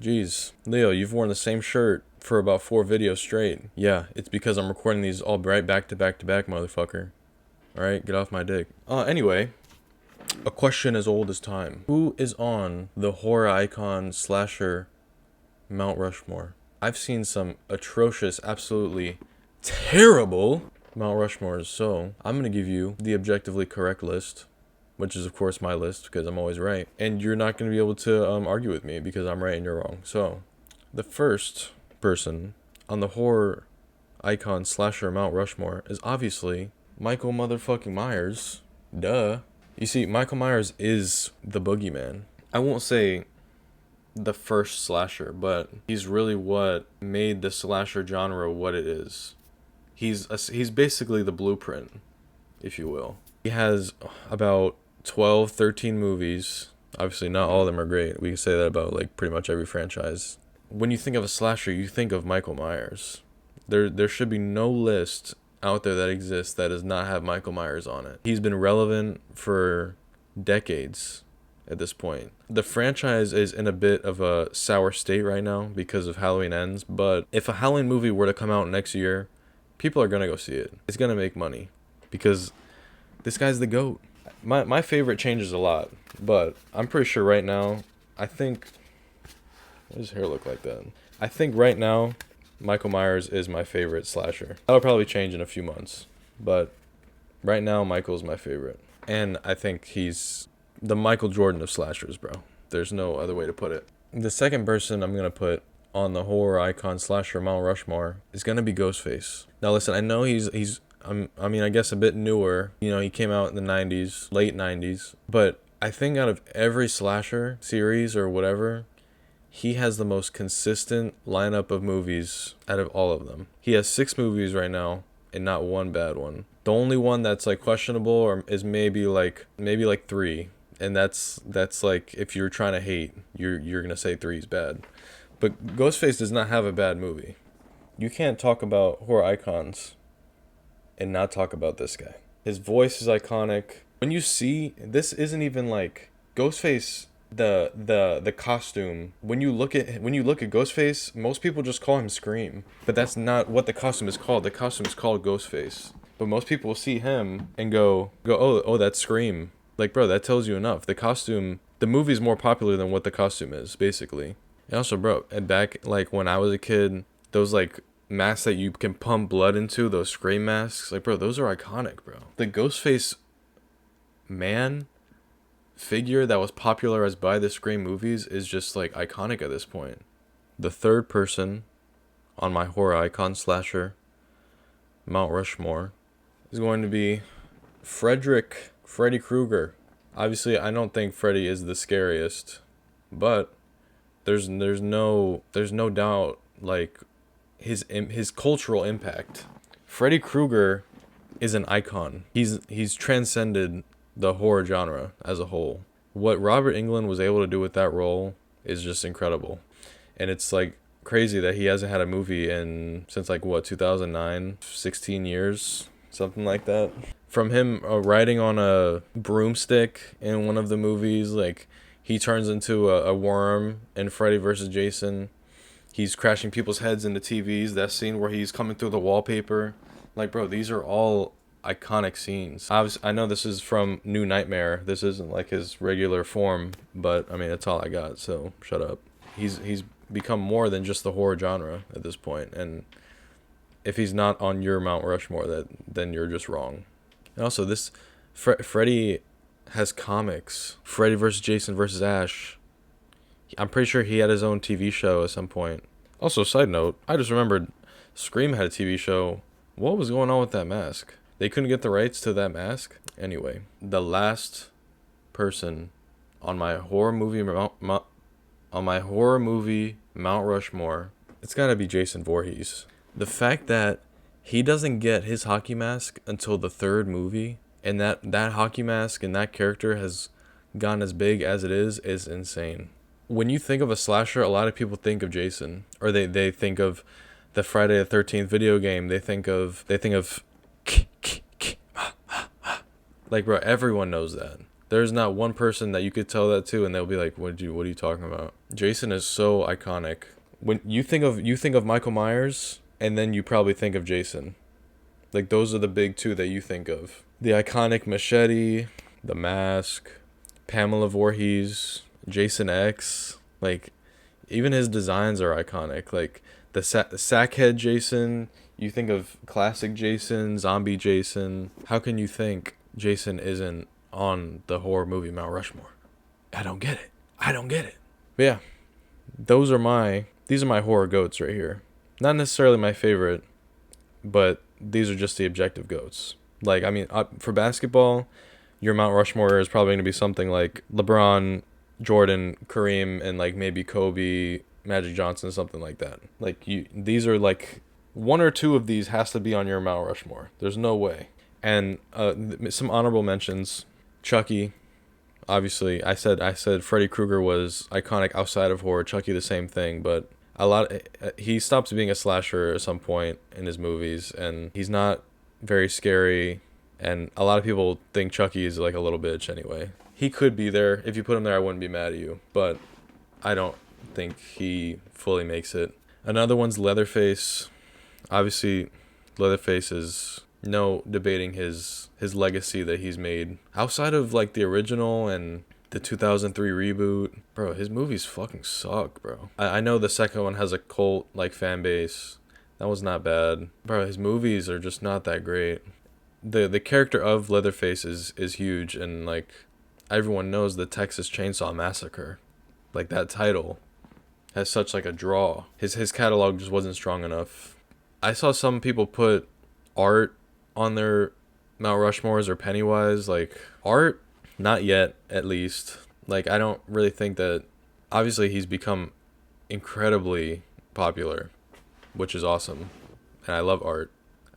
Geez, Leo, you've worn the same shirt for about 4 videos straight. Yeah, it's because I'm recording these all right back to back to back, motherfucker. Alright, get off my dick. Anyway, a question as old as time. Who is on the horror icon slasher Mount Rushmore? I've seen some atrocious, absolutely terrible Mount Rushmores, so I'm gonna give you the objectively correct list, which is of course my list because I'm always right, and you're not gonna be able to argue with me because I'm right and you're wrong. So, the first person on the horror icon slasher Mount Rushmore is obviously Michael motherfucking Myers. Duh. You see, Michael Myers is the boogeyman. I won't say the first slasher, but he's really what made the slasher genre what it is. He's basically the blueprint, if you will. He has about 12, 13 movies. Obviously, not all of them are great. We can say that about like pretty much every franchise. When you think of a slasher, you think of Michael Myers. There should be no list out there that exists that does not have Michael Myers on it. He's been relevant for decades at this point. The franchise is in a bit of a sour state right now because of Halloween Ends, but if a Halloween movie were to come out next year, people are gonna go see it. It's gonna make money because this guy's the GOAT. My favorite changes a lot, but I'm pretty sure right now, I think, what does his hair look like that? I think right now, Michael Myers is my favorite slasher. That'll probably change in a few months, but right now, Michael's my favorite. And I think he's the Michael Jordan of slashers, bro. There's no other way to put it. The second person I'm gonna put on the horror icon slasher Mount Rushmore is gonna be Ghostface. Now listen, I know he's I guess a bit newer. You know, he came out in the 90s, late 90s. But I think out of every slasher series or whatever, he has the most consistent lineup of movies out of all of them. He has 6 movies right now and not one bad one. The only one that's like questionable or is maybe like 3. And that's like if you're trying to hate, you're gonna say 3 is bad. But Ghostface does not have a bad movie. You can't talk about horror icons and not talk about this guy. His voice is iconic. When you see, this isn't even like Ghostface, the costume. When you look at Ghostface, most people just call him Scream, but that's not what the costume is called. The costume is called Ghostface. But most people will see him and go, oh, that's Scream. Like, bro, that tells you enough. The movie's more popular than what the costume is, basically. And also, bro, back like when I was a kid, those like masks that you can pump blood into, those Scream masks, like, bro, those are iconic, bro. The Ghostface man figure that was popularized by the Scream movies is just like iconic at this point. The third person on my horror icon slasher Mount Rushmore is going to be Freddy Krueger. Obviously, I don't think Freddy is the scariest, but there's no doubt like his cultural impact. Freddy Krueger is an icon. He's transcended the horror genre as a whole. What Robert Englund was able to do with that role is just incredible. And it's like crazy that he hasn't had a movie since like what, 2009, 16 years, something like that. From him riding on a broomstick in one of the movies, like he turns into a worm in Freddy vs. Jason. He's crashing people's heads into TVs. That scene where he's coming through the wallpaper. Like, bro, these are all iconic scenes. I know this is from New Nightmare. This isn't like his regular form, but I mean, that's all I got, so shut up. He's become more than just the horror genre at this point, and if he's not on your Mount Rushmore, then you're just wrong. And also, this Freddy has comics. Freddy vs. Jason vs. Ash. I'm pretty sure he had his own TV show at some point. Also, side note, I just remembered Scream had a TV show. What was going on with that mask? They couldn't get the rights to that mask? Anyway, the last person on my horror movie Mount Rushmore, it's gotta be Jason Voorhees. The fact that he doesn't get his hockey mask until the 3rd movie, and that hockey mask and that character has gotten as big as it is insane. When you think of a slasher, a lot of people think of Jason, or they think of the Friday the 13th video game. They think of like, bro, everyone knows that. There's not one person that you could tell that to and they'll be like, what are you talking about? Jason is so iconic. When you think of Michael Myers, and then you probably think of Jason. Like, those are the big two that you think of. The iconic machete, the mask, Pamela Voorhees, Jason X. Like, even his designs are iconic. Like, the sackhead Jason, you think of classic Jason, zombie Jason. How can you think Jason isn't on the horror movie Mount Rushmore? I don't get it. But yeah, these are my horror goats right here. Not necessarily my favorite, but these are just the objective goats. Like, I mean, for basketball, your Mount Rushmore is probably going to be something like LeBron, Jordan, Kareem, and like maybe Kobe, Magic Johnson, something like that. Like, these are like, one or two of these has to be on your Mount Rushmore. There's no way. And some honorable mentions: Chucky. Obviously, I said Freddy Krueger was iconic outside of horror. Chucky, the same thing, but he stops being a slasher at some point in his movies, and he's not very scary. And a lot of people think Chucky is like a little bitch anyway. He could be there. If you put him there, I wouldn't be mad at you, but I don't think he fully makes it. Another one's Leatherface. Obviously, Leatherface is no debating his legacy that he's made outside of like the original and the 2003 reboot. Bro, his movies fucking suck, bro. I know the second one has a cult like fan base. That was not bad, bro. His movies are just not that great. The character of Leatherface is huge, and like everyone knows the Texas Chainsaw Massacre. Like, that title has such like a draw. His catalog just wasn't strong enough. I saw some people put Art on their Mount Rushmores, or Pennywise. Like, Art, not yet, at least. Like, I don't really think that. Obviously, he's become incredibly popular, which is awesome, and I love Art.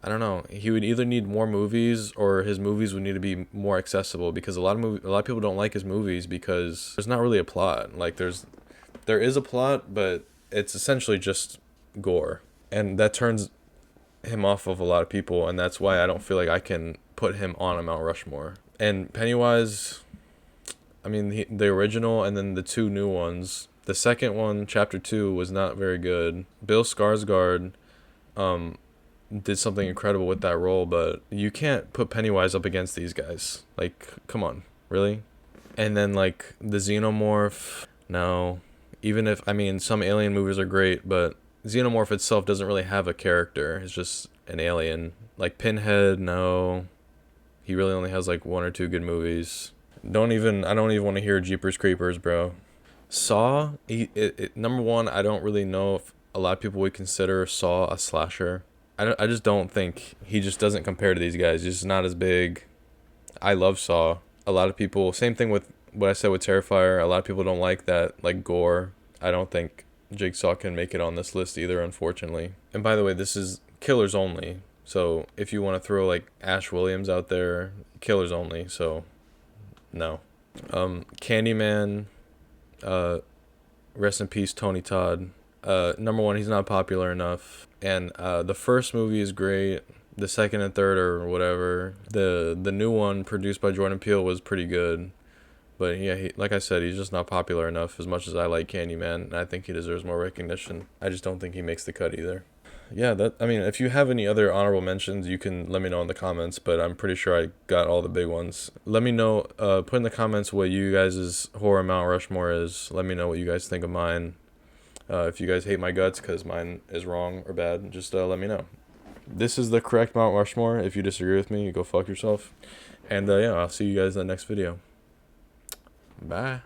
I don't know. He would either need more movies, or his movies would need to be more accessible, because a lot of people don't like his movies because there's not really a plot. Like, there is a plot, but it's essentially just gore, and that turns him off of a lot of people, and that's why I don't feel like I can put him on a Mount Rushmore. And Pennywise, I mean, the original and then the two new ones. The second one, Chapter 2, was not very good. Bill Skarsgård did something incredible with that role, but you can't put Pennywise up against these guys. Like, come on, really? And then like the Xenomorph, no. Even if, I mean, some alien movies are great, but Xenomorph itself doesn't really have a character. It's just an alien. Like Pinhead, no. He really only has like one or two good movies. I don't even want to hear Jeepers Creepers, bro. Saw, number one, I don't really know if a lot of people would consider Saw a slasher. I just don't think, he just doesn't compare to these guys. He's just not as big. I love Saw. A lot of people, same thing with what I said with Terrifier. A lot of people don't like that, like, gore. I don't think Jigsaw can make it on this list either, unfortunately. And by the way, this is killers only. So if you want to throw like Ash Williams out there, killers only. So no. Candyman, rest in peace, Tony Todd. Number one, he's not popular enough. And the first movie is great. The second and third, or whatever. The new one produced by Jordan Peele was pretty good. But yeah, like I said, he's just not popular enough, as much as I like Candyman, and I think he deserves more recognition. I just don't think he makes the cut either. Yeah, if you have any other honorable mentions, you can let me know in the comments, but I'm pretty sure I got all the big ones. Let me know, put in the comments what you guys' horror Mount Rushmore is. Let me know what you guys think of mine. If you guys hate my guts because mine is wrong or bad, just let me know. This is the correct Mount Rushmore. If you disagree with me, go fuck yourself. And yeah, I'll see you guys in the next video. Bye.